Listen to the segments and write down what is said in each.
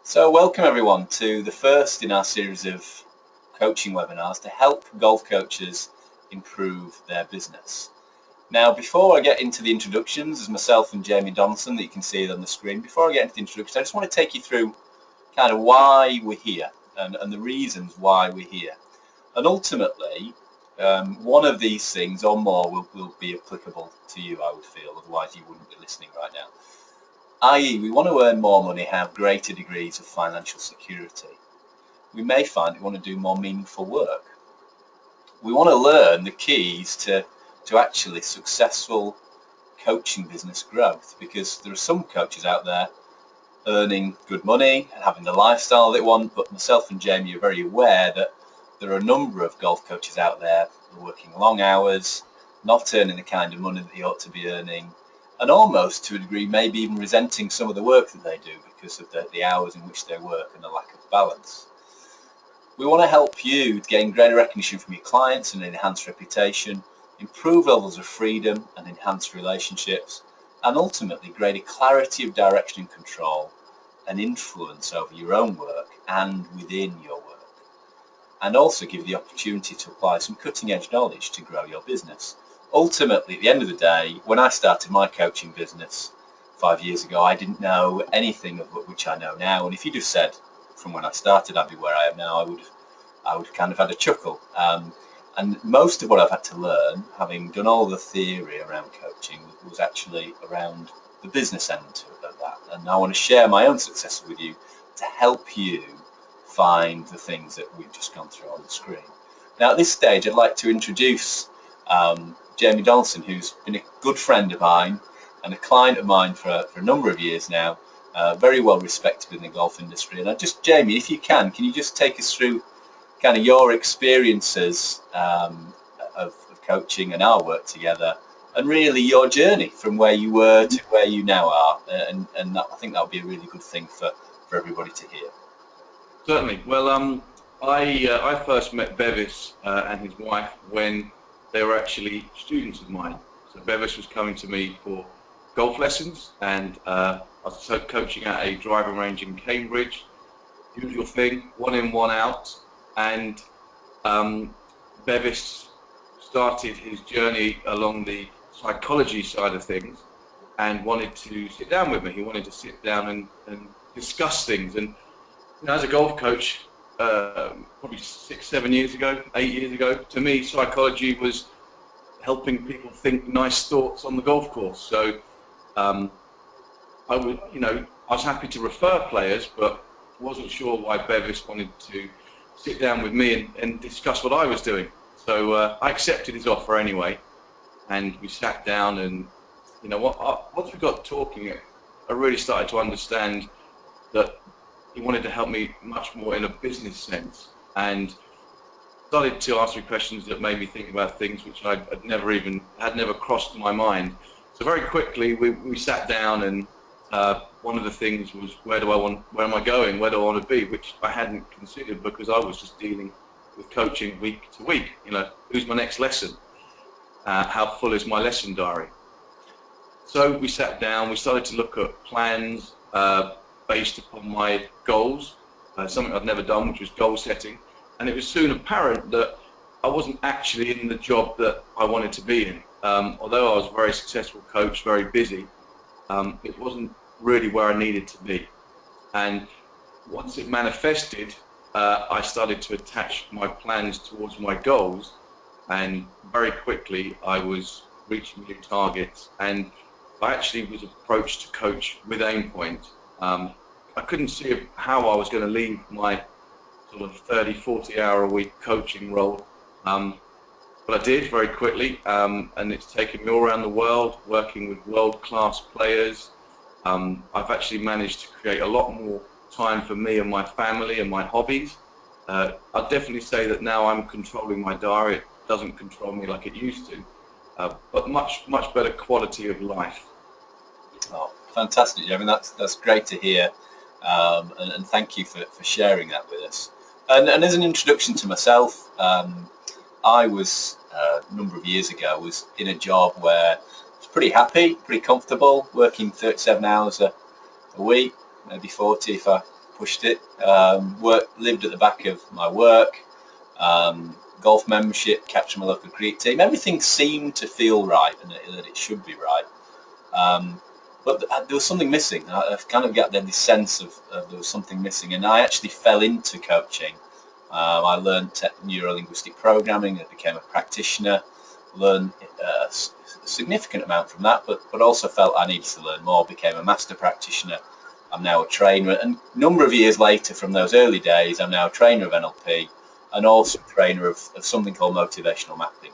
So welcome everyone to the first in our series of coaching webinars to help golf coaches improve their business. Now, before I get into the introductions, as myself and Jamie Donaldson that you can see on the screen, before I get into the introduction, I just want to take you through kind of why we're here and the reasons why we're here. And ultimately, one of these things or more will be applicable to you, I would feel, otherwise you wouldn't be listening right now. I.e., we want to earn more money, have greater degrees of financial security. We may find we want to do more meaningful work. We want to learn the keys to actually successful coaching business growth, because there are some coaches out there earning good money and having the lifestyle they want, but myself and Jamie are very aware that there are a number of golf coaches out there who are working long hours, not earning the kind of money that they ought to be earning, and almost to a degree maybe even resenting some of the work that they do because of the hours in which they work and the lack of balance. We want to help you gain greater recognition from your clients and enhance reputation, improve levels of freedom and enhance relationships, and ultimately greater clarity of direction and control and influence over your own work and within your work, and also give you the opportunity to apply some cutting-edge knowledge to grow your business. Ultimately, at the end of the day, when I started my coaching business 5 years ago, I didn't know anything of which I know now. And if you just said from when I started I'd be where I am now, I would kind of had a chuckle. And most of what I've had to learn, having done all the theory around coaching, was actually around the business end of that. And I want to share my own successes with you to help you find the things that we've just gone through on the screen. Now, at this stage, I'd like to introduce Jamie Donaldson, who's been a good friend of mine and a client of mine for a number of years now, very well respected in the golf industry. And Jamie, if you can you just take us through kind of your experiences of coaching and our work together, and really your journey from where you were to where you now are, and I think that would be a really good thing for everybody to hear. Certainly. Well, I first met Bevis and his wife when they were actually students of mine. So Bevis was coming to me for golf lessons, and I was coaching at a driving range in Cambridge. Usual thing, 1 in, 1 out. And Bevis started his journey along the psychology side of things and wanted to sit down with me. He wanted to sit down and discuss things. And you know, as a golf coach, probably 6, 7 years ago, 8 years ago, to me, psychology was helping people think nice thoughts on the golf course. So I was happy to refer players, but wasn't sure why Bevis wanted to sit down with me and discuss what I was doing. So I accepted his offer anyway, and we sat down. And you know what? Once we got talking, I really started to understand that he wanted to help me much more in a business sense, and started to ask me questions that made me think about things which had never crossed my mind. So very quickly we sat down, and one of the things was, where am I going, where do I want to be, which I hadn't considered because I was just dealing with coaching week to week. You know, who's my next lesson, how full is my lesson diary. So we sat down, we started to look at plans based upon my goals, something I'd never done, which was goal setting. And it was soon apparent that I wasn't actually in the job that I wanted to be in. Although I was a very successful coach, very busy, it wasn't really where I needed to be. And once it manifested, I started to attach my plans towards my goals, and very quickly I was reaching new targets. And I actually was approached to coach with Aimpoint. I couldn't see how I was going to leave my sort of 30, 40 hour a week coaching role, but I did very quickly, and it's taken me all around the world, working with world-class players. I've actually managed to create a lot more time for me and my family and my hobbies. I'd definitely say that now I'm controlling my diary. It doesn't control me like it used to, but much better quality of life. Oh, fantastic, Jamie. That's great to hear, and thank you for sharing that with us. And as an introduction to myself, I was a number of years ago was in a job where I was pretty happy, pretty comfortable, working 37 hours a week, maybe 40 if I pushed it. Lived at the back of my work. Golf membership, captain my local cricket team. Everything seemed to feel right and that it should be right. But there was something missing. I've kind of got this sense of there was something missing, and I actually fell into coaching. I learned neuro-linguistic programming. I became a practitioner. Learned a significant amount from that, but also felt I needed to learn more. Became a master practitioner. I'm now a trainer, and a number of years later from those early days, I'm now a trainer of NLP and also a trainer of something called motivational mapping,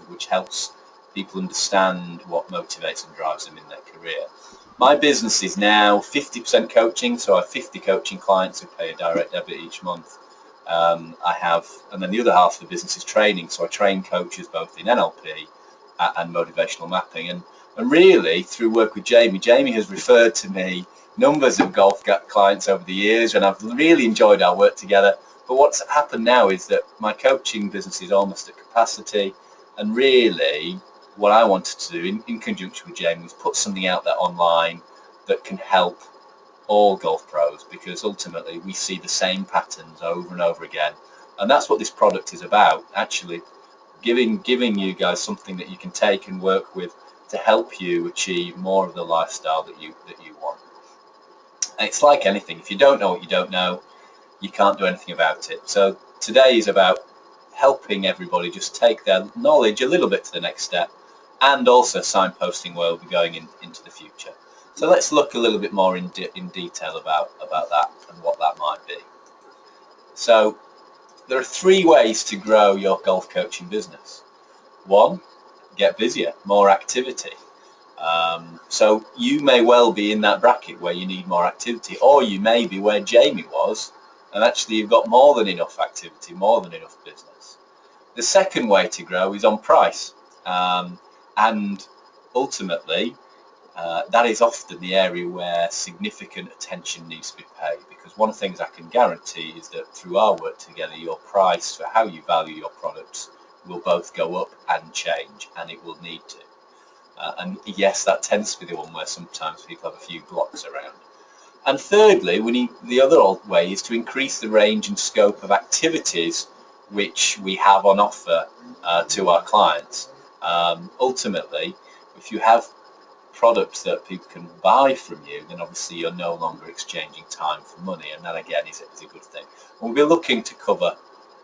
which helps people understand what motivates and drives them in their career. My business is now 50% coaching, so I have 50 coaching clients who pay a direct debit each month. And then the other half of the business is training, so I train coaches both in NLP and motivational mapping. And really, through work with Jamie has referred to me numbers of golf clients over the years, and I've really enjoyed our work together. But what's happened now is that my coaching business is almost at capacity, and really what I wanted to do in conjunction with Jamie was put something out there online that can help all golf pros, because ultimately we see the same patterns over and over again, and that's what this product is about, actually giving you guys something that you can take and work with to help you achieve more of the lifestyle that you want. And it's like anything, if you don't know what you don't know, you can't do anything about it. So today is about helping everybody just take their knowledge a little bit to the next step, and also signposting where we'll be going into the future. So let's look a little bit more in detail about that and what that might be. So there are 3 ways to grow your golf coaching business. 1, get busier, more activity. So you may well be in that bracket where you need more activity, or you may be where Jamie was, and actually you've got more than enough activity, more than enough business. The second way to grow is on price. And ultimately, that is often the area where significant attention needs to be paid, because one of the things I can guarantee is that through our work together, your price for how you value your products will both go up and change, and it will need to. And yes, that tends to be the one where sometimes people have a few blocks around. And thirdly, the other way is to increase the range and scope of activities which we have on offer to our clients. Ultimately, if you have products that people can buy from you, then obviously you're no longer exchanging time for money, and that again is a good thing. We'll be looking to cover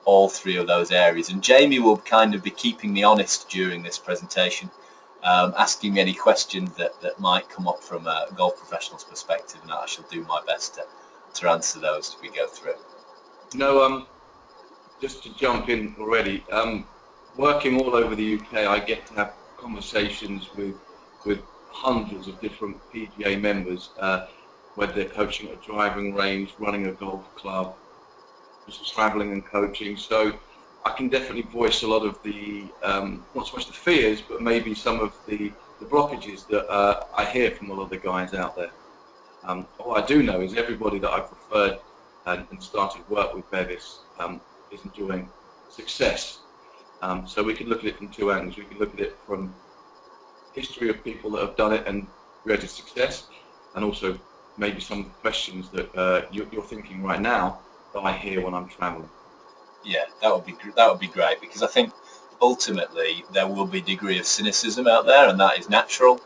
all 3 of those areas, and Jamie will kind of be keeping me honest during this presentation, asking me any questions that might come up from a golf professional's perspective, and I shall do my best to answer those as we go through. Just to jump in already, working all over the UK, I get to have conversations with hundreds of different PGA members, whether they're coaching at a driving range, running a golf club, just traveling and coaching. So I can definitely voice a lot of the, not so much the fears, but maybe some of the blockages that I hear from a lot of the guys out there. What I do know is everybody that I've referred and started work with Bevis is enjoying success. So we can look at it from 2 angles. We can look at it from history of people that have done it and created success, and also maybe some of the questions that you're thinking right now that I hear when I'm traveling. Yeah, that would be great, because I think ultimately there will be a degree of cynicism out there, and that is natural.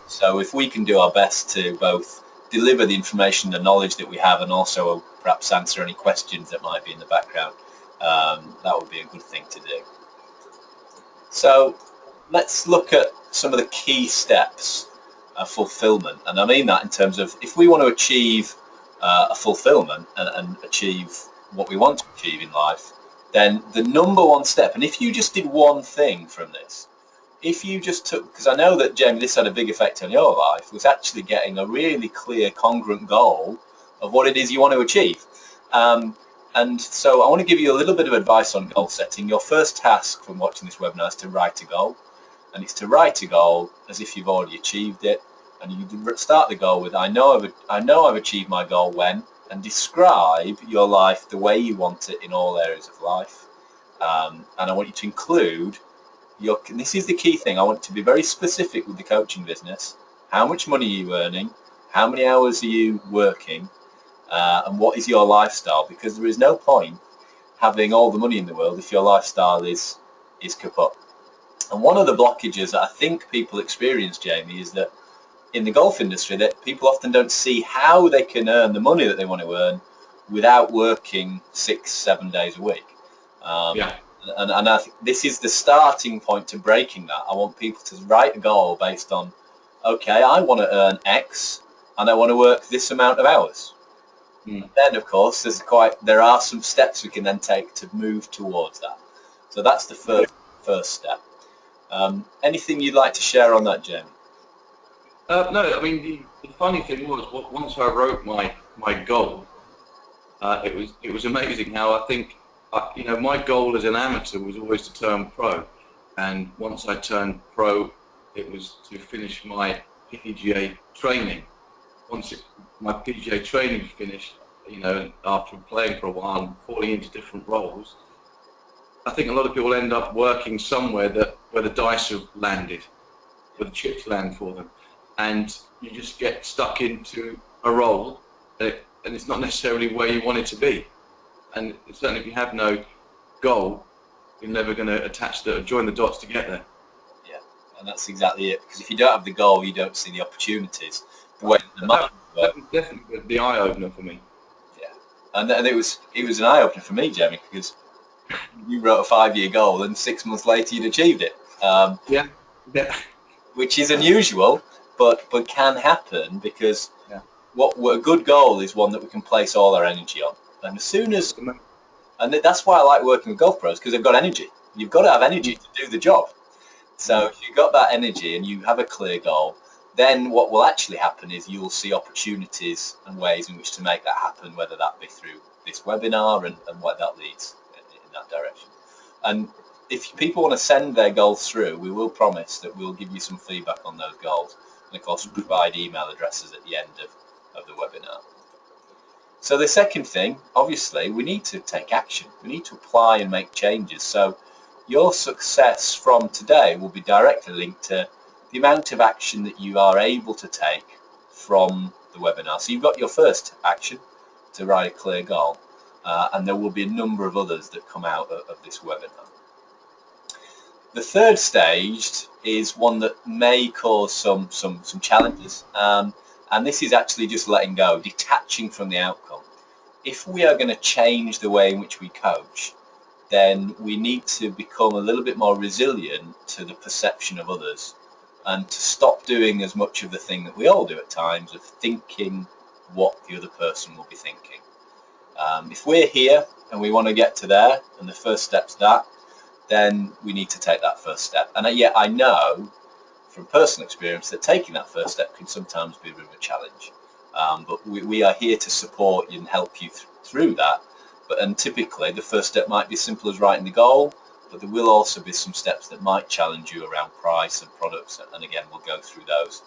So if we can do our best to both deliver the information, the knowledge that we have, and also perhaps answer any questions that might be in the background, that would be a good thing to do. So let's look at some of the key steps of fulfillment, and I mean that in terms of if we want to achieve a fulfillment and achieve what we want to achieve in life, then the number 1 step, and if you just did one thing from this, if you just took, because I know that Jamie, this had a big effect on your life, was actually getting a really clear, congruent goal of what it is you want to achieve. And so I want to give you a little bit of advice on goal setting. Your first task from watching this webinar is to write a goal, and it's to write a goal as if you've already achieved it, and you start the goal with I know I've achieved my goal when, and describe your life the way you want it in all areas of life. And I want you to include this is the key thing, I want to be very specific with the coaching business. How much money are you earning? How many hours are you working? and what is your lifestyle, because there is no point having all the money in the world if your lifestyle is kaput. And one of the blockages that I think people experience, Jamie, is that in the golf industry that people often don't see how they can earn the money that they want to earn without working 6-7 days a week. Yeah. And I think this is the starting point to breaking that. I want people to write a goal based on, okay, I want to earn X and I want to work this amount of hours. And then, of course, there are some steps we can then take to move towards that. So that's the first step. Anything you'd like to share on that, Jamie? No, I mean the funny thing was, once I wrote my goal, it was amazing how I think my goal as an amateur was always to turn pro, and once I turned pro, it was to finish my PGA training. My PGA training finished, after playing for a while and falling into different roles, I think a lot of people end up working somewhere where the dice have landed, where the chips land for them, and you just get stuck into a role, and it's not necessarily where you want it to be. And certainly, if you have no goal, you're never going to join the dots to get there. Yeah, and that's exactly it. Because if you don't have the goal, you don't see the opportunities. The way the market that was definitely the eye opener for me. Yeah, and it was an eye opener for me, Jamie, because you wrote a 5-year goal and 6 months later you'd achieved it. Yeah. Which is unusual, but can happen, because Yeah. what a good goal is one that we can place all our energy on. And as soon as, and that's why I like working with golf pros, because they've got energy. You've got to have energy to do the job. So if you've got that energy and you have a clear goal, then what will actually happen is you'll see opportunities and ways in which to make that happen, whether that be through this webinar and what that leads in that direction. And if people want to send their goals through, we will promise that we'll give you some feedback on those goals, and of course provide email addresses at the end of the webinar. So the second thing, obviously, we need to take action. We need to apply and make changes. So your success from today will be directly linked to the amount of action that you are able to take from the webinar. So you've got your first action to write a clear goal, and there will be a number of others that come out of this webinar. The third stage is one that may cause some challenges, and this is actually just letting go, detaching from the outcome. If we are going to change the way in which we coach, then we need to become a little bit more resilient to the perception of others, and to stop doing as much of the thing that we all do at times of thinking what the other person will be thinking. If we're here and we want to get to there, and the first step's that, then we need to take that first step. And yet I know from personal experience that taking that first step can sometimes be a bit of a challenge. But we are here to support you and help you through that. And typically the first step might be as simple as writing the goal, but there will also be some steps that might challenge you around price and products, and again we'll go through those.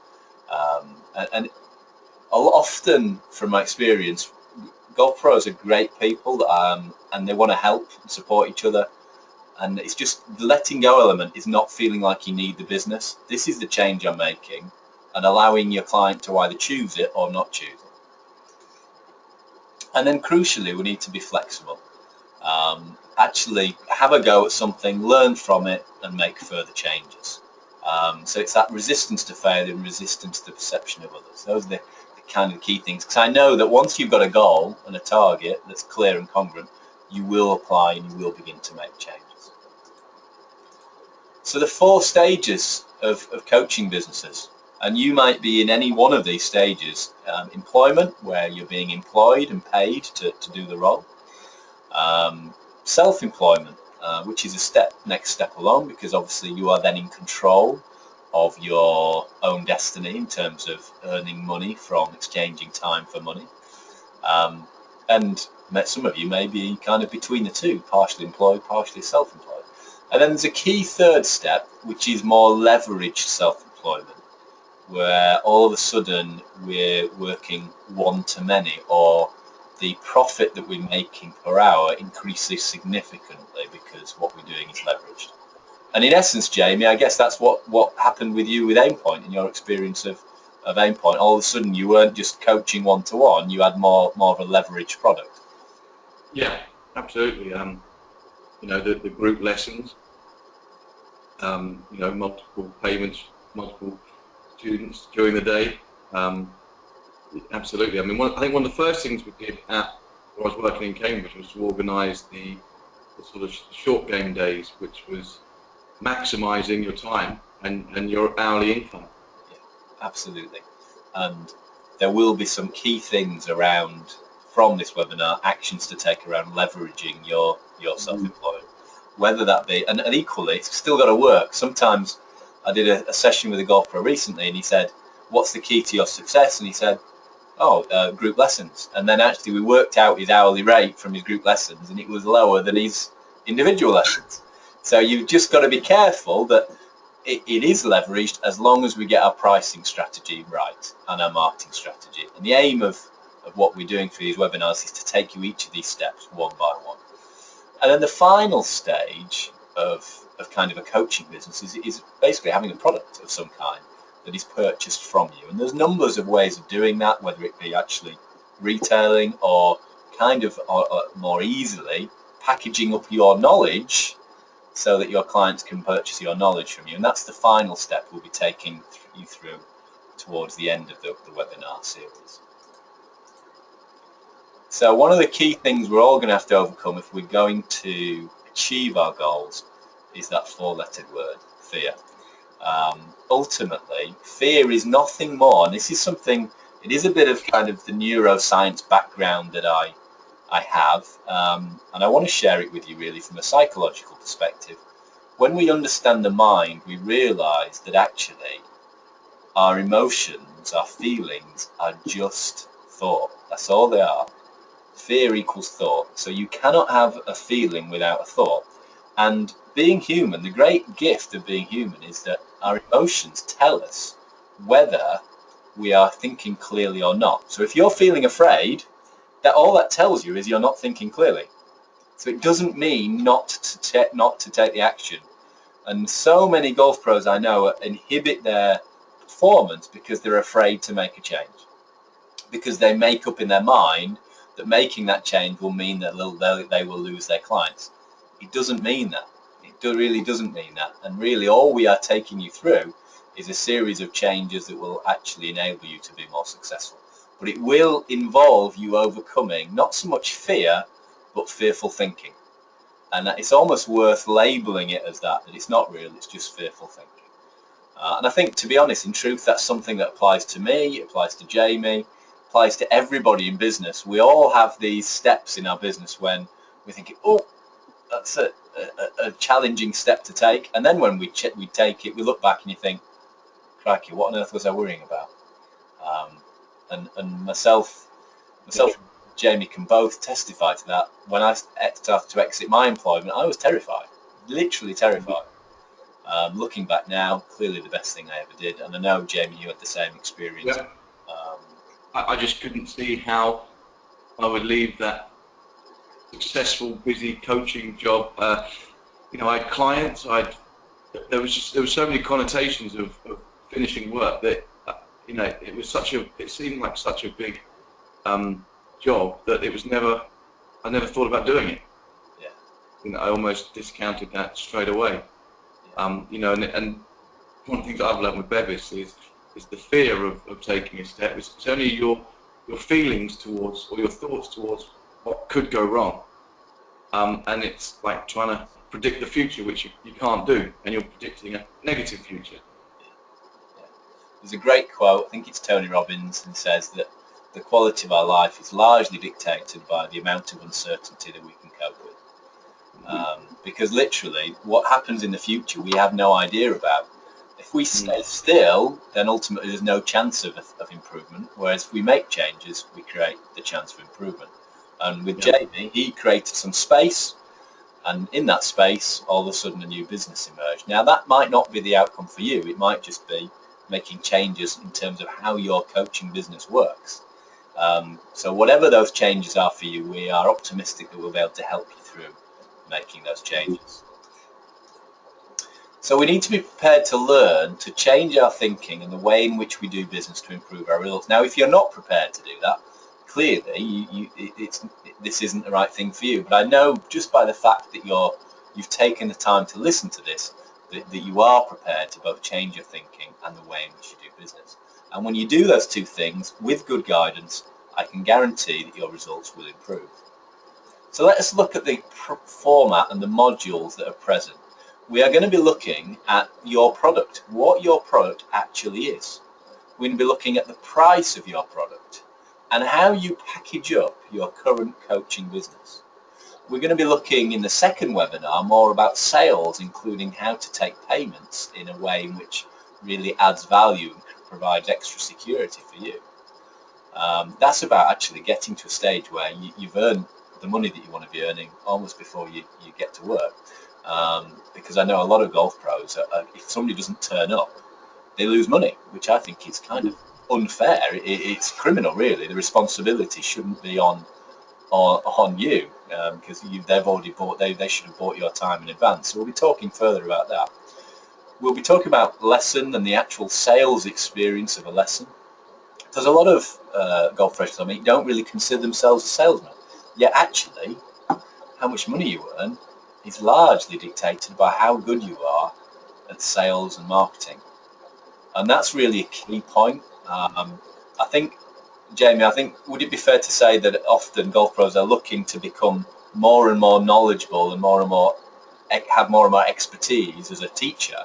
And often from my experience, golf pros are great people, and they want to help and support each other. And it's just the letting go element is not feeling like you need the business. This is the change I'm making, and allowing your client to either choose it or not choose it. And then crucially, we need to be flexible. Actually have a go at something, learn from it, and make further changes. So it's that resistance to failure and resistance to the perception of others. Those are the kind of key things, because I know that once you've got a goal and a target that's clear and congruent, you will apply and you will begin to make changes. So the 4 stages of coaching businesses, and you might be in any one of these stages. Employment, where you're being employed and paid to do the role. Self-employment, which is next step along, because obviously you are then in control of your own destiny in terms of earning money from exchanging time for money. And some of you may be kind of between the two, partially employed, partially self-employed. And then there's a key third step, which is more leveraged self-employment, where all of a sudden we're working one-to-many, or the profit that we're making per hour increases significantly because what we're doing is leveraged. And in essence, Jamie, I guess that's what happened with you with Aimpoint in your experience of Aim Point, all of a sudden you weren't just coaching one-to-one, you had more of a leveraged product. Yeah, absolutely. The group lessons, multiple payments, multiple students during the day. Absolutely. I mean, I think one of the first things we did when I was working in Cambridge was to organise the sort of short game days, which was maximising your time and your hourly income. Yeah, absolutely. And there will be some key things around from this webinar, actions to take around leveraging your self-employment, whether that be, and equally, it's still got to work. Sometimes I did a session with a golf pro recently, and he said, what's the key to your success? And he said, group lessons. And then actually we worked out his hourly rate from his group lessons, and it was lower than his individual lessons. So you've just got to be careful that it is leveraged as long as we get our pricing strategy right and our marketing strategy. And the aim of what we're doing for these webinars is to take you each of these steps one by one. And then the final stage of kind of a coaching business is basically having a product of some kind that is purchased from you. And there's numbers of ways of doing that, whether it be actually retailing or kind of more easily packaging up your knowledge so that your clients can purchase your knowledge from you. And that's the final step we'll be taking you through towards the end of the webinar series. So one of the key things we're all going to have to overcome if we're going to achieve our goals is that four-lettered word, fear. Ultimately, fear is nothing more, and this is something, it is a bit of kind of the neuroscience background that I have, and I want to share it with you really from a psychological perspective. When we understand the mind, we realize that actually our emotions, our feelings are just thought. That's all they are. Fear equals thought. So you cannot have a feeling without a thought. And being human, the great gift of being human is that our emotions tell us whether we are thinking clearly or not. So if you're feeling afraid, that all that tells you is you're not thinking clearly. So it doesn't mean not to take the action. And so many golf pros I know inhibit their performance because they're afraid to make a change, because they make up in their mind that making that change will mean that they will lose their clients. It doesn't mean that. It really doesn't mean that. And really all we are taking you through is a series of changes that will actually enable you to be more successful. But it will involve you overcoming not so much fear, but fearful thinking. And it's almost worth labeling it as that it's not real, it's just fearful thinking. And I think, to be honest, in truth, that's something that applies to me, it applies to Jamie, applies to everybody in business. We all have these steps in our business when we're thinking, oh, that's a challenging step to take. And then when we take it, we look back and you think, crikey, what on earth was I worrying about? And myself and Jamie can both testify to that. When I started to exit my employment, I was terrified, literally terrified. Looking back now, clearly the best thing I ever did. And I know, Jamie, you had the same experience. Yeah. I just couldn't see how I would leave that successful, busy coaching job. I had clients. There was so many connotations of finishing work that it seemed like such a big job that I never thought about doing it. Yeah. I almost discounted that straight away. And one of the things I've learned with Bevis is the fear of taking a step. It's only your feelings towards, or your thoughts towards what could go wrong. And it's like trying to predict the future, which you can't do, and you're predicting a negative future. Yeah. There's a great quote, I think it's Tony Robbins, and says that the quality of our life is largely dictated by the amount of uncertainty that we can cope with. Because literally, what happens in the future, we have no idea about. If we stay still, then ultimately there's no chance of improvement. Whereas if we make changes, we create the chance for improvement. And with Jamie, he created some space, and in that space, all of a sudden a new business emerged. Now that might not be the outcome for you. It might just be making changes in terms of how your coaching business works. So whatever those changes are for you, we are optimistic that we'll be able to help you through making those changes. So we need to be prepared to learn to change our thinking and the way in which we do business to improve our results. Now, if you're not prepared to do that, clearly this isn't the right thing for you. But I know just by the fact that you've taken the time to listen to this, that you are prepared to both change your thinking and the way in which you do business. And when you do those two things with good guidance, I can guarantee that your results will improve. So let us look at the format and the modules that are present. We are going to be looking at your product, what your product actually is. We're going to be looking at the price of your product and how you package up your current coaching business. We're going to be looking in the second webinar more about sales, including how to take payments in a way in which really adds value and provides extra security for you. That's about actually getting to a stage where you've earned the money that you want to be earning almost before you get to work. Because I know a lot of golf pros, if somebody doesn't turn up, they lose money, which I think is kind of unfair. It's criminal, really. The responsibility shouldn't be on you, because they've already bought. They should have bought your time in advance. So we'll be talking further about that. We'll be talking about lesson and the actual sales experience of a lesson. There's a lot of golf professionals I meet don't really consider themselves a salesman. Yet actually, how much money you earn is largely dictated by how good you are at sales and marketing. And that's really a key point. I think, Jamie, would it be fair to say that often golf pros are looking to become more and more knowledgeable and have more and more expertise as a teacher,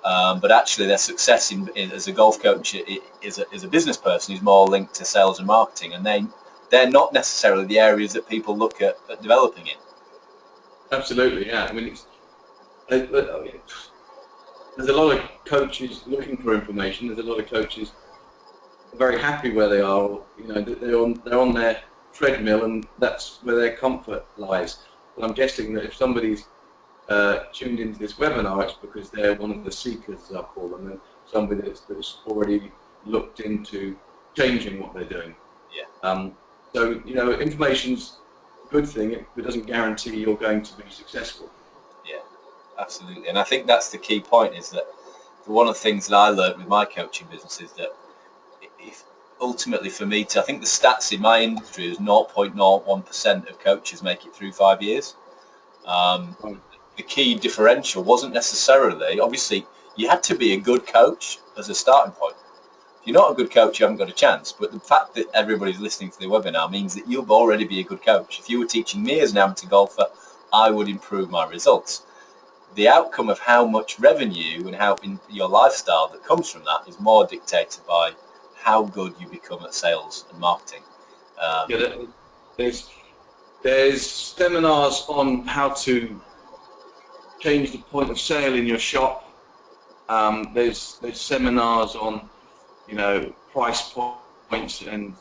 but actually their success as a golf coach as a business person is more linked to sales and marketing, and they're not necessarily the areas that people look at developing in. Absolutely, yeah. I mean, there's a lot of coaches looking for information. There's a lot of coaches very happy where they are. You know, they're on their treadmill, and that's where their comfort lies. But I'm guessing that if somebody's tuned into this webinar, it's because they're one of the seekers, as I call them, and somebody that's already looked into changing what they're doing. Yeah. So, you know, information's a good thing. It doesn't guarantee you're going to be successful. Yeah, absolutely. And I think that's the key point, is that one of the things that I learned with my coaching business is that ultimately for me, I think the stats in my industry is 0.01% of coaches make it through 5 years. The key differential wasn't necessarily, obviously, you had to be a good coach as a starting point. If you're not a good coach, you haven't got a chance. But the fact that everybody's listening to the webinar means that you'll already be a good coach. If you were teaching me as an amateur golfer, I would improve my results. The outcome of how much revenue and how in your lifestyle that comes from that is more dictated by how good you become at sales and marketing. There's seminars on how to change the point of sale in your shop. There's seminars on, you know, price points and,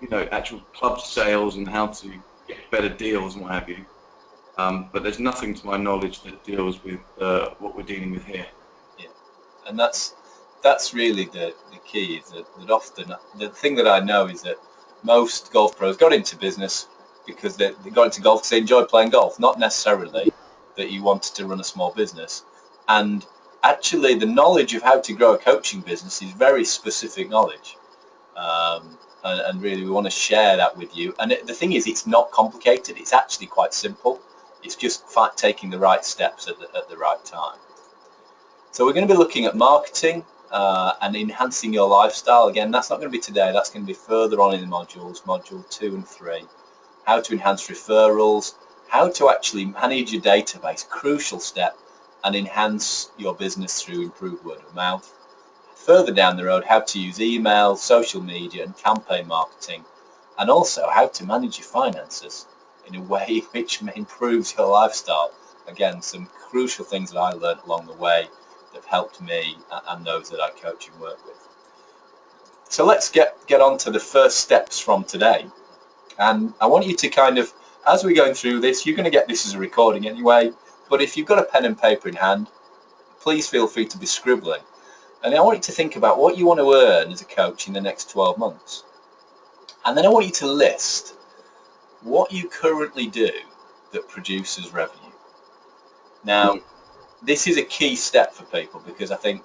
you know, actual club sales and how to get better deals and what have you. But there's nothing to my knowledge that deals with what we're dealing with here. Yeah, and that's really the key, is that often the thing that I know is that most golf pros got into business because they got into golf because they enjoyed playing golf, not necessarily that you wanted to run a small business. And actually the knowledge of how to grow a coaching business is very specific knowledge, and really we want to share that with you. And the thing is, it's not complicated, it's actually quite simple. It's just taking the right steps at the right time. So we're going to be looking at marketing and enhancing your lifestyle. Again, that's not going to be today, that's going to be further on in the modules, module 2 and 3. How to enhance referrals, how to actually manage your database, crucial step, and enhance your business through improved word of mouth. Further down the road, how to use email, social media, and campaign marketing, and also how to manage your finances in a way which improves your lifestyle. Again, some crucial things that I learned along the way that have helped me and those that I coach and work with. So let's get on to the first steps from today. And I want you to kind of, as we're going through this, you're going to get this as a recording anyway, but if you've got a pen and paper in hand, please feel free to be scribbling. And I want you to think about what you want to earn as a coach in the next 12 months. And then I want you to list what you currently do that produces revenue. Now, this is a key step for people, because I think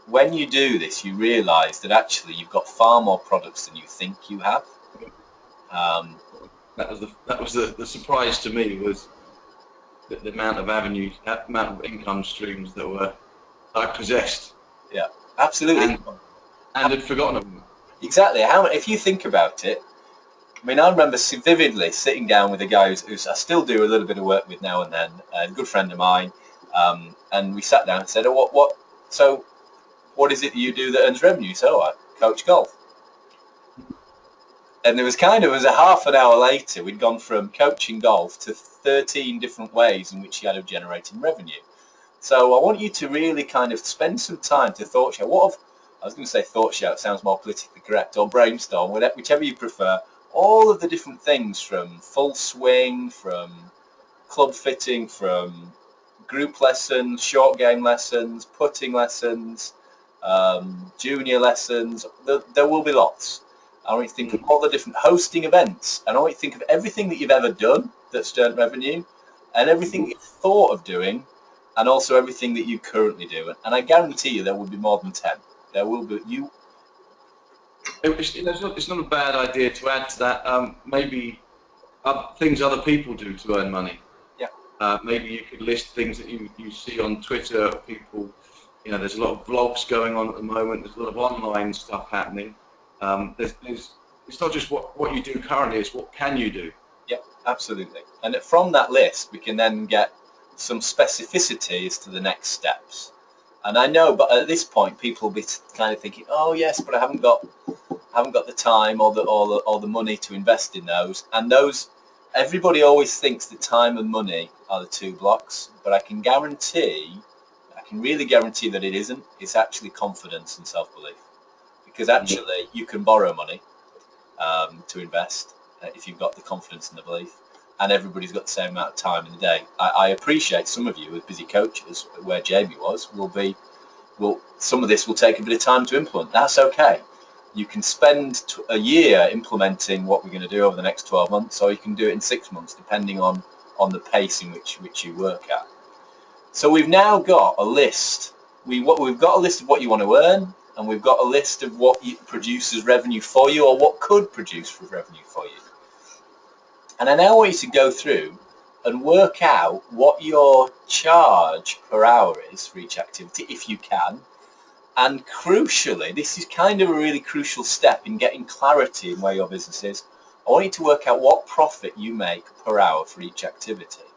when you do this, you realise that actually you've got far more products than you think you have. That was the surprise to me, was the amount of avenues, that amount of income streams that I possessed. Yeah, absolutely. And had forgotten them. Exactly. If you think about it, I mean, I remember vividly sitting down with a guy who's I still do a little bit of work with now and then, a good friend of mine, and we sat down and said, "Oh, what is it you do that earns revenue?" So I coach golf. And it was a half an hour later, we'd gone from coaching golf to 13 different ways in which he had of generating revenue. So I want you to really kind of spend some time to thought share. I was going to say thought share, it sounds more politically correct, or brainstorm, whichever you prefer, all of the different things, from full swing, from club fitting, from group lessons, short game lessons, putting lessons, junior lessons. There will be lots. I want you to think of all the different hosting events, and I want you to think of everything that you've ever done that's earned revenue, and everything you've thought of doing, and also everything that you currently do. And I guarantee you there will be more than 10. There will be. It's not a bad idea to add to that. Maybe things other people do to earn money. Yeah. Maybe you could list things that you see on Twitter. People, there's a lot of vlogs going on at the moment. There's a lot of online stuff happening. It's not just what you do currently, it's what can you do. Yeah, absolutely. And from that list, we can then get some specificity as to the next steps. And I know, but at this point, people will be kind of thinking, "Oh yes, but I haven't got the time or the money to invest in those." And everybody always thinks that time and money are the two blocks, but I can really guarantee that it isn't. It's actually confidence and self-belief, because actually you can borrow money to invest if you've got the confidence and the belief, and everybody's got the same amount of time in the day. I appreciate some of you as busy coaches, where Jamie was, some of this will take a bit of time to implement. That's okay. You can spend a year implementing what we're going to do over the next 12 months, or you can do it in 6 months, depending on the pace in which you work at. So we've now got a list. We've got a list of what you want to earn, and we've got a list of what produces revenue for you, or what could produce revenue for you. And I now want you to go through and work out what your charge per hour is for each activity, if you can. And crucially, this is kind of a really crucial step in getting clarity in where your business is. I want you to work out what profit you make per hour for each activity.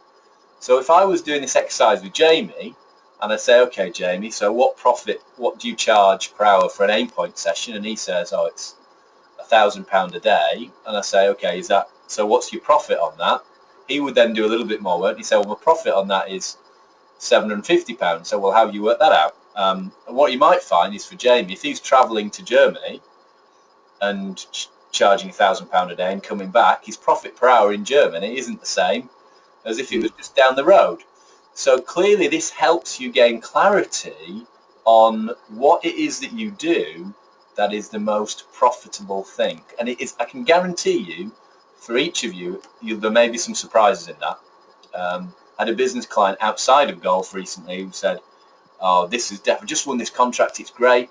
So if I was doing this exercise with Jamie, and I say, "Okay, Jamie, so what do you charge per hour for an aim-point session?" And he says, "Oh, it's £1,000 a day." And I say, "Okay, so what's your profit on that?" He would then do a little bit more work. He'd say, "Well, my profit on that is £750. So, well, how do you work that out?" And what you might find is, for Jamie, if he's travelling to Germany and charging £1,000 a day and coming back, his profit per hour in Germany isn't the same as if it was just down the road. So clearly this helps you gain clarity on what it is that you do that is the most profitable thing. And I can guarantee you, for each of you, there may be some surprises in that. I had a business client outside of golf recently who said, "Oh, this is definitely, just won this contract, it's great."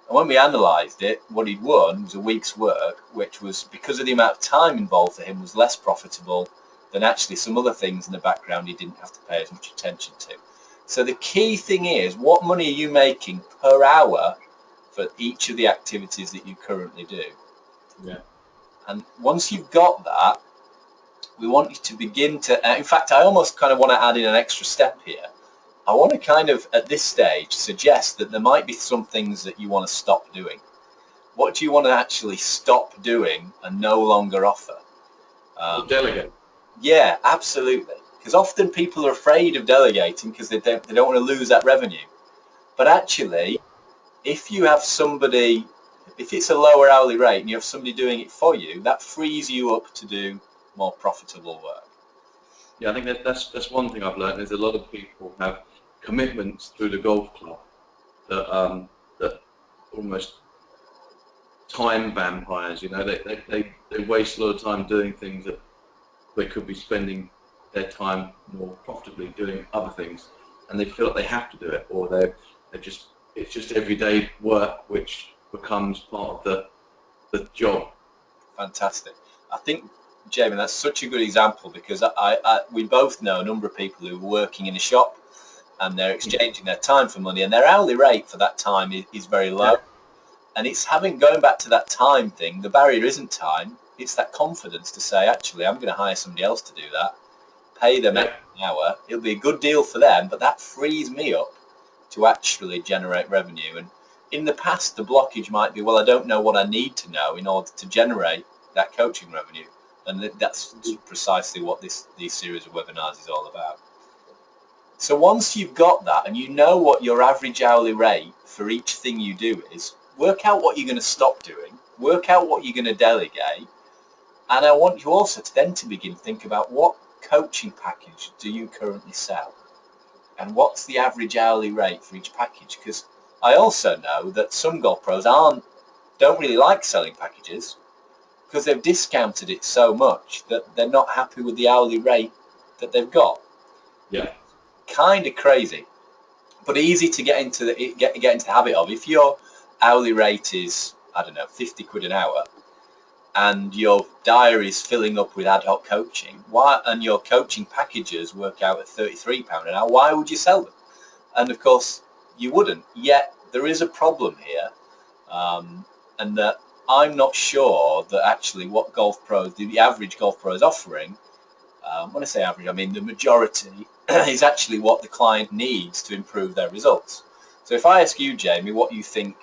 And when we analysed it, what he'd won was a week's work, which was, because of the amount of time involved for him, was less profitable than actually some other things in the background he didn't have to pay as much attention to. So the key thing is, what money are you making per hour for each of the activities that you currently do? Yeah. And once you've got that, we want you to begin to, in fact, I almost kind of want to add in an extra step here. I want to kind of, at this stage, suggest that there might be some things that you want to stop doing. What do you want to actually stop doing and no longer offer? Delegate. Yeah, absolutely. Because often people are afraid of delegating because they don't want to lose that revenue. But actually, if you have somebody, if it's a lower hourly rate and you have somebody doing it for you, that frees you up to do more profitable work. Yeah, I think that's one thing I've learned. Is a lot of people have commitments through the golf club that almost time vampires. They waste a lot of time doing things that they could be spending their time more profitably doing other things. and they feel like they have to do it, or it's just everyday work which becomes part of the job. Fantastic. I think, Jamie, that's such a good example, because we both know a number of people who are working in a shop and they're exchanging their time for money, and their hourly rate for that time is very low. Yeah. And it's going back to that time thing. The barrier isn't time, it's that confidence to say, actually, I'm going to hire somebody else to do that, pay them an hour. It'll be a good deal for them, but that frees me up to actually generate revenue. And in the past, the blockage might be, well, I don't know what I need to know in order to generate that coaching revenue. And that's precisely what this series of webinars is all about. So once you've got that and you know what your average hourly rate for each thing you do is, work out what you're going to stop doing, work out what you're going to delegate, and I want you also to then to begin to think about what coaching package do you currently sell, and what's the average hourly rate for each package. Because I also know that some golf pros don't really like selling packages because they've discounted it so much that they're not happy with the hourly rate that they've got. Yeah. Kind of crazy, but easy to get into the habit of. If your hourly rate is, I don't know, 50 quid an hour, and your diary is filling up with ad hoc coaching, and your coaching packages work out at £33 an hour, why would you sell them? And of course you wouldn't. Yet there is a problem here, and that I'm not sure that actually what the average golf pro is offering, when I say average, I mean the majority, is actually what the client needs to improve their results. So if I ask you, Jamie, what you think,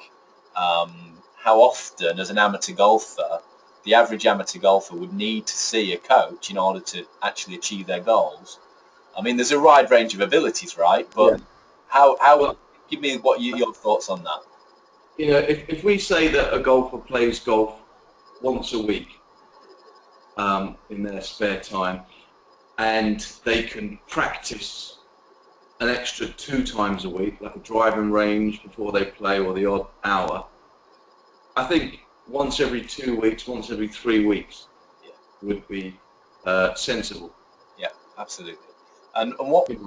how often as an amateur golfer, the average amateur golfer would need to see a coach in order to actually achieve their goals. I mean, there's a wide range of abilities, right? But Well, give me your thoughts on that. if we say that a golfer plays golf once a week in their spare time, and they can practice an extra 2 times a week, like a driving range before they play, or the odd hour, I think once every 2 weeks, once every 3 weeks would be sensible. Yeah, absolutely. And what it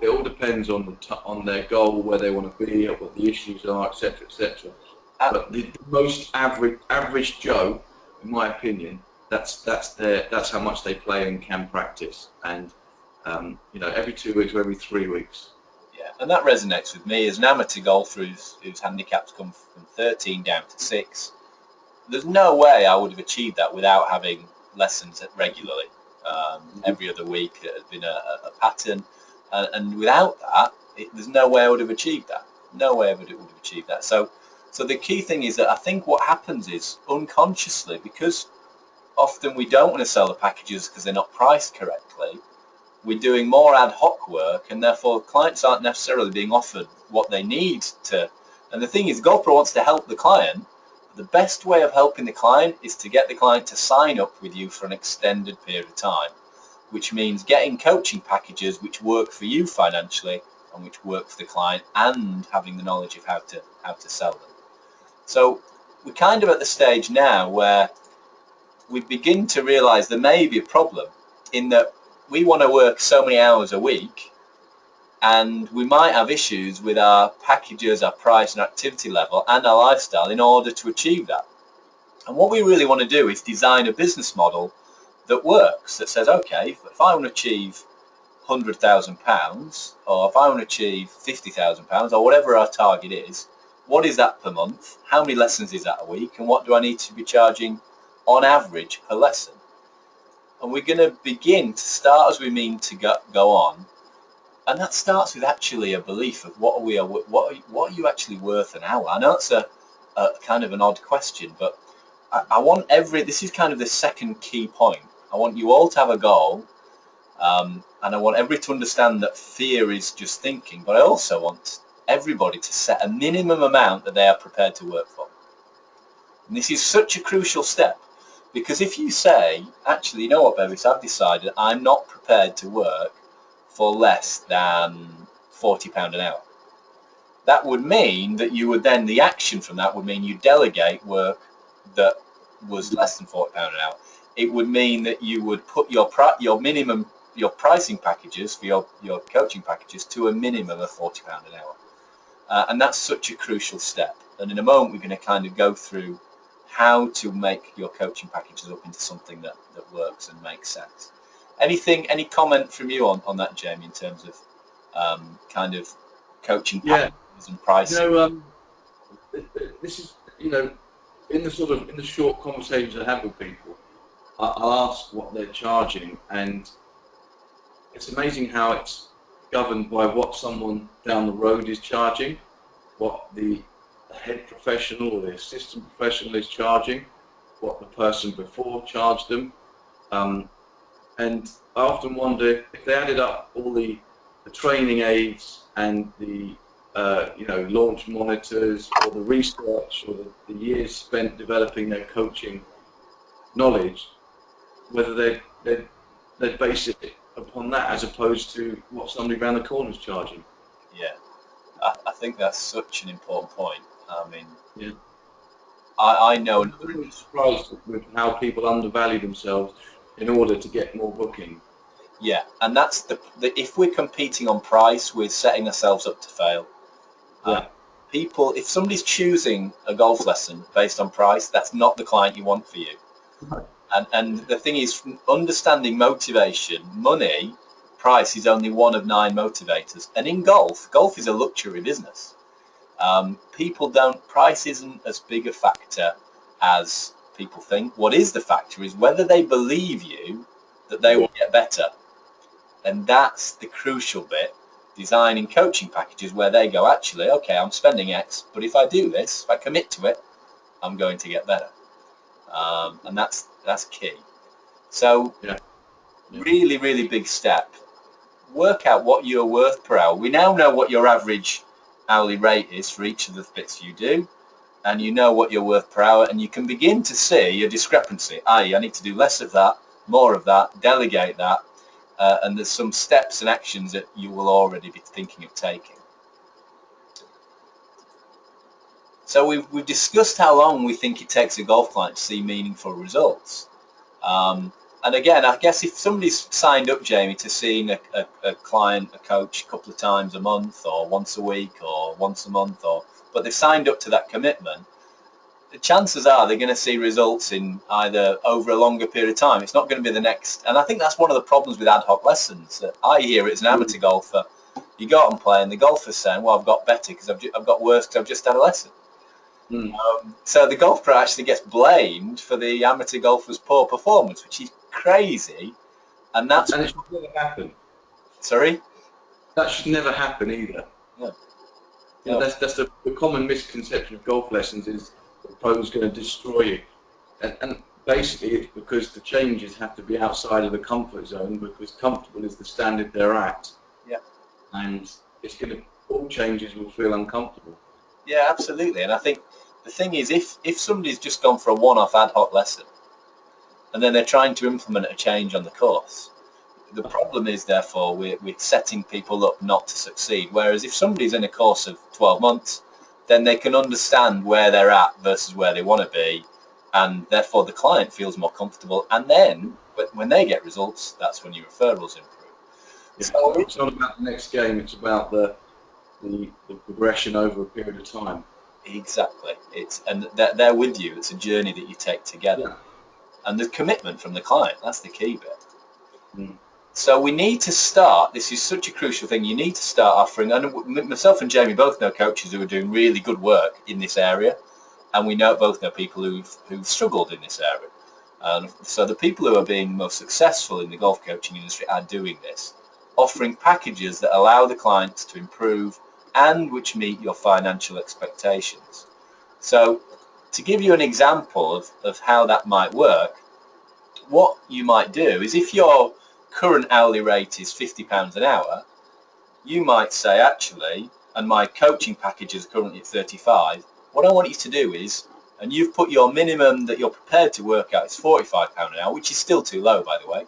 all depends on their goal, where they want to be, what the issues are, etc., etc. But the most average Joe, in my opinion, that's how much they play and can practice, and every 2 weeks or every 3 weeks. Yeah, and that resonates with me as an amateur golfer whose handicaps come from 13 down to 6. There's no way I would have achieved that without having lessons regularly. Every other week it has been a pattern, and without that, there's no way I would have achieved that. No way I would have achieved that. So the key thing is that I think what happens is, unconsciously, because often we don't want to sell the packages because they're not priced correctly, we're doing more ad hoc work, and therefore clients aren't necessarily being offered what they need to. And the thing is, golf pro wants to help the client. The best way of helping the client is to get the client to sign up with you for an extended period of time, which means getting coaching packages which work for you financially and which work for the client, and having the knowledge of how to sell them. So we're kind of at the stage now where we begin to realize there may be a problem in that we want to work so many hours a week, and we might have issues with our packages, our price and activity level and our lifestyle in order to achieve that. And what we really want to do is design a business model that works, that says, okay, if I want to achieve £100,000, or if I want to achieve £50,000, or whatever our target is, what is that per month? How many lessons is that a week? And what do I need to be charging on average per lesson? And we're going to begin to start as we mean to go on. And that starts with actually a belief of what are you actually worth an hour? I know it's a kind of an odd question, but I want this is kind of the second key point. I want you all to have a goal, and I want everybody to understand that fear is just thinking, but I also want everybody to set a minimum amount that they are prepared to work for. And this is such a crucial step, because if you say, actually, you know what, Bevis, I've decided I'm not prepared to work for less than £40 an hour, that would mean that you would then, the action from that would mean you delegate work that was less than £40 an hour. It would mean that you would put your minimum your pricing packages for your coaching packages to a minimum of £40 an hour. And that's such a crucial step. And in a moment, we're going to kind of go through how to make your coaching packages up into something that works and makes sense. Any comment from you on that, Jamie, in terms of kind of coaching packages and pricing? This is, in the short conversations I have with people, I'll ask what they're charging, and it's amazing how it's governed by what someone down the road is charging, what the head professional or the assistant professional is charging, what the person before charged them. And I often wonder if they added up all the training aids and the launch monitors, or the research, or the years spent developing their coaching knowledge, whether they'd base it upon that as opposed to what somebody around the corner is charging. Yeah, I think that's such an important point. I mean, yeah. I know. I'm really surprised with how people undervalue themselves in order to get more booking. Yeah, and that's the if we're competing on price, we're setting ourselves up to fail. Yeah. If somebody's choosing a golf lesson based on price, that's not the client you want for you. Right. And the thing is, understanding motivation, money, price is only one of 9 motivators. And in golf is a luxury business. Price isn't as big a factor as people think. What is the factor is whether they believe you that they will get better. And that's the crucial bit. Designing coaching packages where they go, actually, okay, I'm spending X, but if I do this, if I commit to it, I'm going to get better. And that's key. So really, really big step. Work out what you're worth per hour. We now know what your average hourly rate is for each of the bits you do, and you know what you're worth per hour, and you can begin to see a discrepancy. I need to do less of that, more of that, delegate that, and there's some steps and actions that you will already be thinking of taking. So we've discussed how long we think it takes a golf client to see meaningful results. And again, I guess if somebody's signed up, Jamie, to seeing a client, a coach, a couple of times a month, or once a week, or once a month, but they've signed up to that commitment, the chances are they're going to see results in either over a longer period of time. It's not going to be the next. And I think that's one of the problems with ad hoc lessons. That I hear it as an amateur golfer. You go out and play, and the golfer's saying, "Well, I've got better because I've got worse because I've just had a lesson." So the golf pro actually gets blamed for the amateur golfer's poor performance, which is crazy. And it should never happen. Sorry? That should never happen either. No. That's the common misconception of golf lessons, is the pro's going to destroy you. And basically it's because the changes have to be outside of the comfort zone, because comfortable is the standard they're at. Yeah. And all changes will feel uncomfortable. Yeah, absolutely. And I think the thing is, if somebody's just gone for a one-off ad hoc lesson and then they're trying to implement a change on the course, the problem is, therefore, we're setting people up not to succeed. Whereas if somebody's in a course of 12 months, then they can understand where they're at versus where they want to be, and therefore the client feels more comfortable. And then when they get results, that's when your referrals improve. Yeah, so it's not about the next game, it's about the progression over a period of time. Exactly. And they're with you. It's a journey that you take together. And the commitment from the client, that's the key bit. So we need to start, this is such a crucial thing, you need to start offering, and myself and Jamie both know coaches who are doing really good work in this area, and we both know people who've struggled in this area. And so the people who are being most successful in the golf coaching industry are doing this, offering packages that allow the clients to improve and which meet your financial expectations. So to give you an example of how that might work, what you might do is, if your current hourly rate is £50 an hour, you might say, actually, and my coaching package is currently at 35, what I want you to do is, and you've put your minimum that you're prepared to work out is £45 an hour, which is still too low, by the way.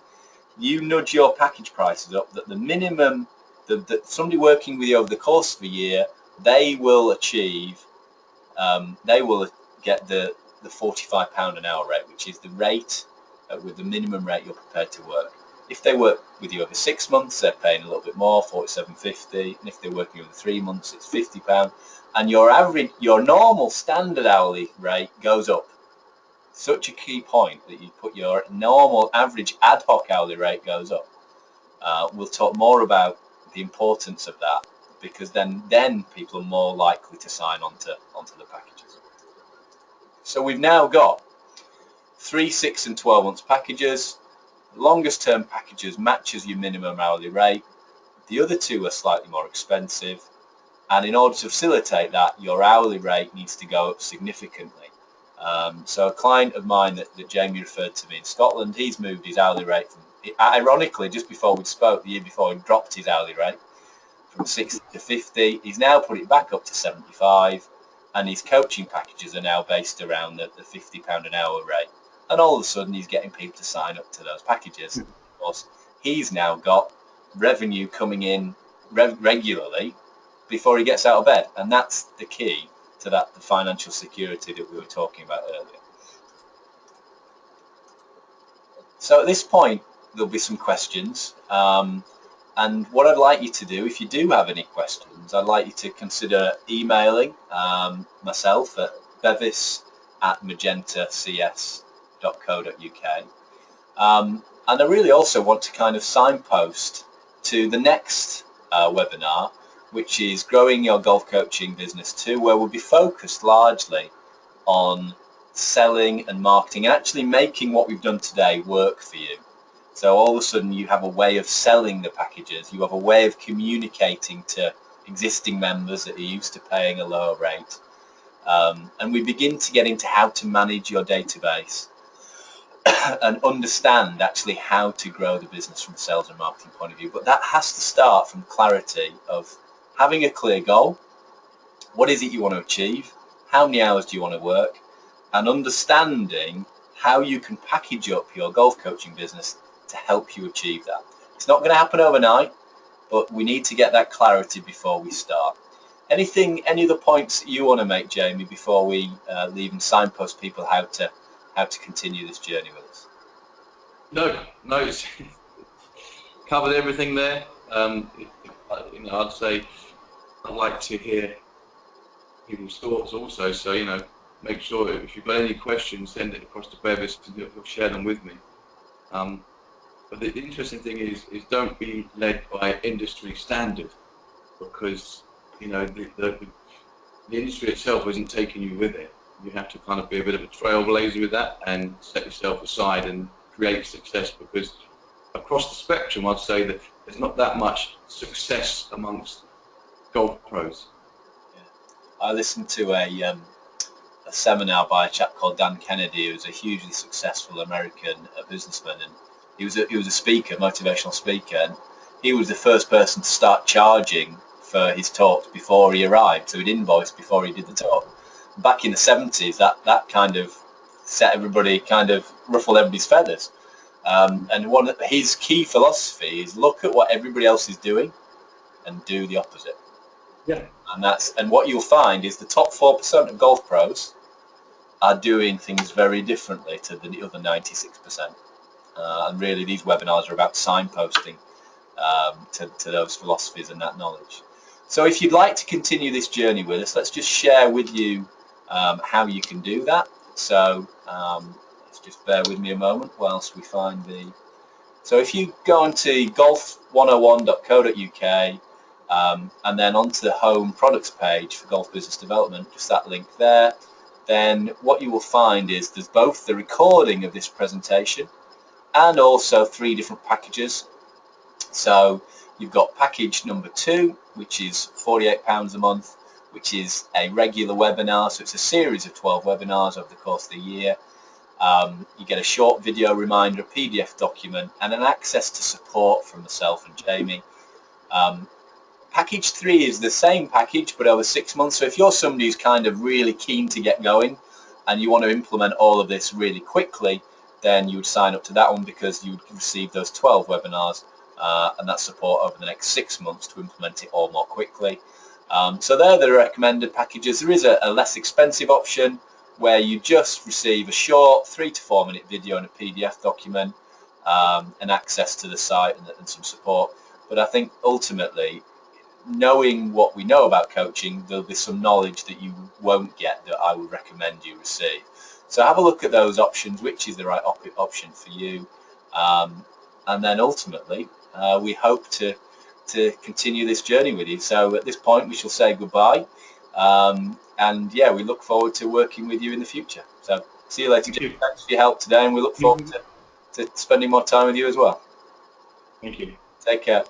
You nudge your package prices up, that the minimum that somebody working with you over the course of a year, they will achieve, they will get the £45 an hour rate, which is the rate with the minimum rate you're prepared to work. If they work with you over 6 months, they're paying a little bit more, £47.50, and if they're working over 3 months, it's £50, and your normal standard hourly rate goes up. Such a key point that you put your normal average ad hoc hourly rate goes up. We'll talk more about the importance of that, because then people are more likely to sign onto the packages. So we've now got 3, 6 and 12 months packages. Longest term packages matches your minimum hourly rate. The other two are slightly more expensive, and in order to facilitate that, your hourly rate needs to go up significantly. So a client of mine that Jamie referred to me in Scotland, he's moved his hourly rate from, ironically, just before we spoke, the year before, he dropped his hourly rate from 60 to 50. He's now put it back up to 75, and his coaching packages are now based around the £50 an hour rate. And all of a sudden, he's getting people to sign up to those packages. Of course, he's now got revenue coming in regularly before he gets out of bed, and that's the key to the financial security that we were talking about earlier. So at this point, there'll be some questions, and what I'd like you to do, if you do have any questions, I'd like you to consider emailing myself at bevis@magentacs.co.uk, and I really also want to kind of signpost to the next webinar, which is Growing Your Golf Coaching Business 2, where we'll be focused largely on selling and marketing and actually making what we've done today work for you. So all of a sudden you have a way of selling the packages, you have a way of communicating to existing members that are used to paying a lower rate, and we begin to get into how to manage your database and understand actually how to grow the business from a sales and marketing point of view. But that has to start from clarity of having a clear goal. What is it you want to achieve? How many hours do you want to work? And understanding how you can package up your golf coaching business to help you achieve that. It's not going to happen overnight, but we need to get that clarity before we start. Any other points that you want to make, Jamie, before we leave and signpost people how to continue this journey with us? No, it's covered everything there. I'd say I'd like to hear people's thoughts also. So make sure if you've got any questions, send it across to Bevis and he'll share them with me. But the interesting thing is don't be led by industry standard, because the industry itself isn't taking you with it. You have to kind of be a bit of a trailblazer with that and set yourself aside and create success, because across the spectrum I'd say that there's not that much success amongst golf pros. I listened to a seminar by a chap called Dan Kennedy, who's a hugely successful American businessman, and he was a speaker, motivational speaker, and he was the first person to start charging for his talks before he arrived, so he'd invoice before he did the talk. Back in the 70s, that kind of set everybody, kind of ruffled everybody's feathers. And his key philosophy is look at what everybody else is doing and do the opposite. Yeah. And what you'll find is the top 4% of golf pros are doing things very differently to the other 96%. And really, these webinars are about signposting to those philosophies and that knowledge. So if you'd like to continue this journey with us, let's just share with you how you can do that. So let's just bear with me a moment whilst we find the... So if you go onto golf101.co.uk and then onto the home products page for Golf Business Development, just that link there, then what you will find is there's both the recording of this presentation and also 3 different packages. So you've got package number 2, which is £48 a month, which is a regular webinar. So it's a series of 12 webinars over the course of the year. You get a short video reminder, a PDF document, and an access to support from myself and Jamie. Package 3 is the same package, but over 6 months. So if you're somebody who's kind of really keen to get going and you want to implement all of this really quickly, then you would sign up to that one, because you would receive those 12 webinars and that support over the next 6 months to implement it all more quickly. So they're the recommended packages. There is a less expensive option where you just receive a short 3 to 4 minute video and a PDF document, and access to the site and some support. But I think ultimately, knowing what we know about coaching, there'll be some knowledge that you won't get that I would recommend you receive. So have a look at those options, which is the right option for you, and then ultimately we hope to continue this journey with you. So at this point we shall say goodbye, and yeah, we look forward to working with you in the future. So see you later, Thank Jim. you. Thanks for your help today, and we look forward to spending more time with you as well. Thank you. Take care.